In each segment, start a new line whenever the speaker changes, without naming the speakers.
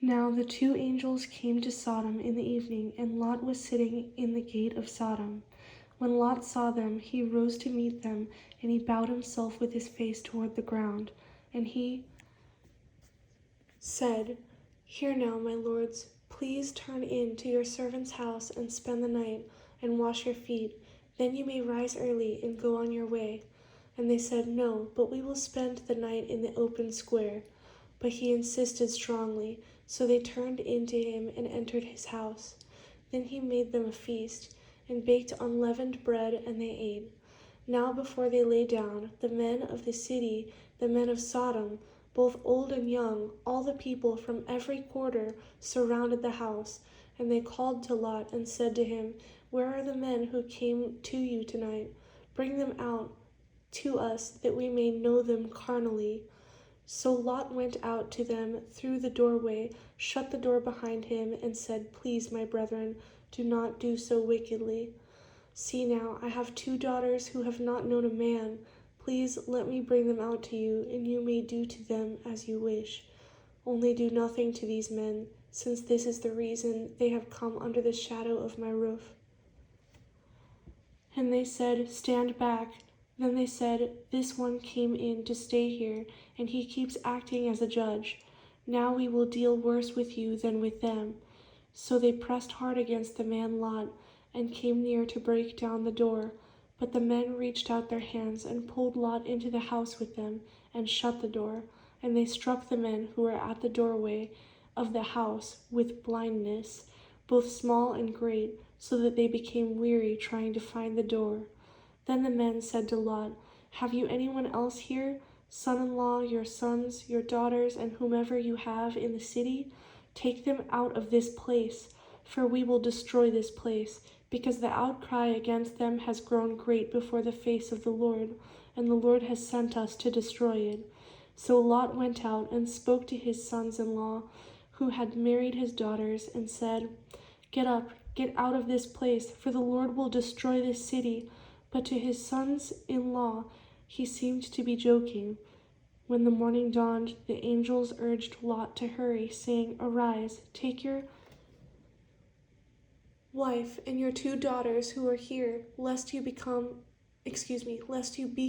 Now the two angels came to Sodom in the evening, and Lot was sitting in the gate of Sodom. When Lot saw them, he rose to meet them, and he bowed himself with his face toward the ground. And he said, "Hear now, my lords, please turn in to your servant's house and spend the night, and wash your feet. Then you may rise early and go on your way." And they said, "No, but we will spend the night in the open square." But he insisted strongly, so they turned in to him and entered his house. Then he made them a feast, and baked unleavened bread, and they ate. Now before they lay down, the men of the city, the men of Sodom, both old and young, all the people from every quarter, surrounded the house. And they called to Lot and said to him, "Where are the men who came to you tonight? Bring them out to us, that we may know them carnally." So Lot went out to them through the doorway, shut the door behind him, and said, "Please, my brethren, do not do so wickedly. See now, I have 2 daughters who have not known a man. Please let me bring them out to you, and you may do to them as you wish. Only do nothing to these men, since this is the reason they have come under the shadow of my roof." And they said, "Stand back." Then they said, "This one came in to stay here, and he keeps acting as a judge. Now we will deal worse with you than with them." So they pressed hard against the man Lot, and came near to break down the door. But the men reached out their hands and pulled Lot into the house with them, and shut the door. And they struck the men who were at the doorway of the house with blindness, both small and great, so that they became weary trying to find the door. Then the men said to Lot, "Have you anyone else here, son-in-law, your sons, your daughters, and whomever you have in the city? Take them out of this place, for we will destroy this place, because the outcry against them has grown great before the face of the Lord, and the Lord has sent us to destroy it." So Lot went out and spoke to his sons-in-law, who had married his daughters, and said, "Get up, get out of this place, for the Lord will destroy this city." But to his sons-in-law he seemed to be joking. When the morning dawned, the angels urged Lot to hurry, saying, "Arise, take your wife and your 2 daughters who are here, lest you be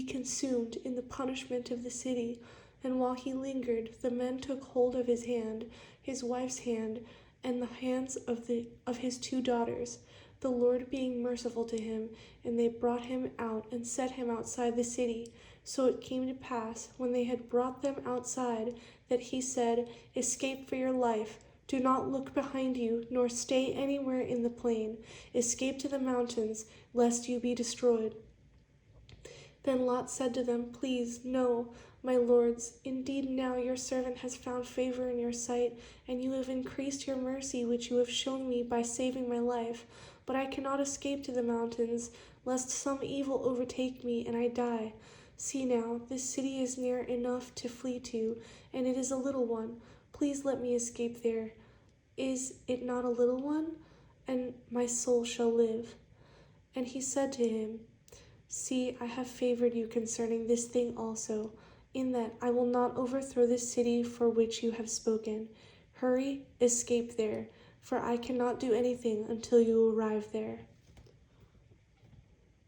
consumed in the punishment of the city." And while he lingered, the men took hold of his hand, his wife's hand, and the hands of his 2 daughters, the Lord being merciful to him, and they brought him out and set him outside the city. So it came to pass, when they had brought them outside, that he said, "Escape for your life. Do not look behind you, nor stay anywhere in the plain. Escape to the mountains, lest you be destroyed." Then Lot said to them, "Please, no, my lords. Indeed now your servant has found favor in your sight, and you have increased your mercy which you have shown me by saving my life. But I cannot escape to the mountains, lest some evil overtake me and I die. See now, this city is near enough to flee to, and it is a little one. Please let me escape there. Is it not a little one? And my soul shall live." And he said to him, "See, I have favored you concerning this thing also, in that I will not overthrow this city for which you have spoken. Hurry, escape there, for I cannot do anything until you arrive there."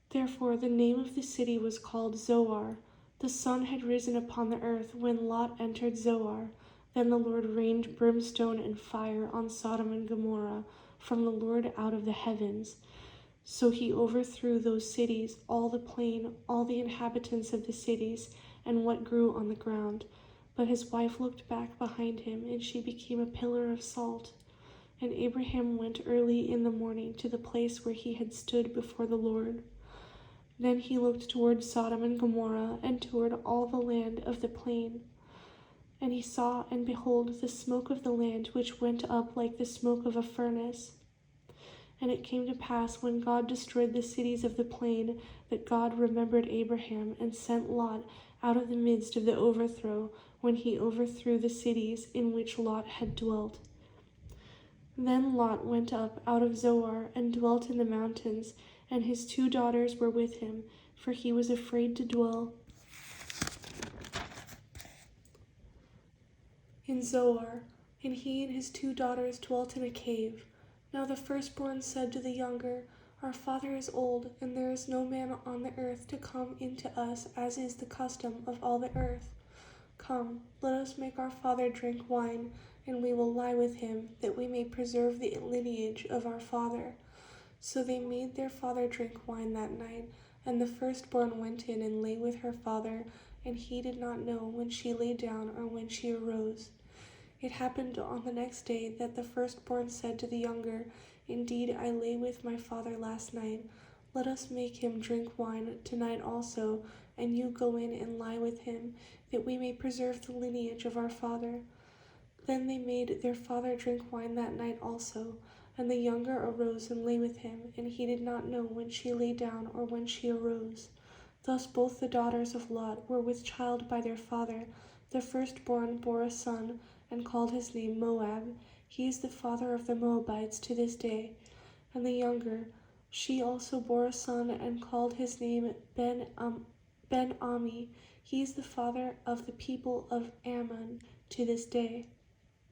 Therefore the name of the city was called Zoar. The sun had risen upon the earth when Lot entered Zoar. Then the Lord rained brimstone and fire on Sodom and Gomorrah from the Lord out of the heavens. So he overthrew those cities, all the plain, all the inhabitants of the cities, and what grew on the ground. But his wife looked back behind him, and she became a pillar of salt. And Abraham went early in the morning to the place where he had stood before the Lord. Then he looked toward Sodom and Gomorrah, and toward all the land of the plain. And he saw, and behold, the smoke of the land, which went up like the smoke of a furnace. And it came to pass, when God destroyed the cities of the plain, that God remembered Abraham, and sent Lot out of the midst of the overthrow, when he overthrew the cities in which Lot had dwelt. Then Lot went up out of Zoar, and dwelt in the mountains, and his 2 daughters were with him, for he was afraid to dwell in Zoar. and he and his 2 daughters dwelt in a cave. Now the firstborn said to the younger, Our father is old, and there is no man on the earth to come in to us, as is the custom of all the earth. Come, let us make our father drink wine, and we will lie with him, that we may preserve the lineage of our father. So they made their father drink wine that night, and the firstborn went in and lay with her father, and he did not know when she lay down or when she arose. It happened on the next day that the firstborn said to the younger, Indeed, I lay with my father last night. Let us make him drink wine tonight also, and you go in and lie with him, that we may preserve the lineage of our father. Then they made their father drink wine that night also, and the younger arose and lay with him, and he did not know when she lay down or when she arose. Thus both the daughters of Lot were with child by their father. The firstborn bore a son, and called his name Moab. He is the father of the Moabites to this day. And the younger, she also bore a son, and called his name Ben-Ami. He is the father of the people of Ammon to this day.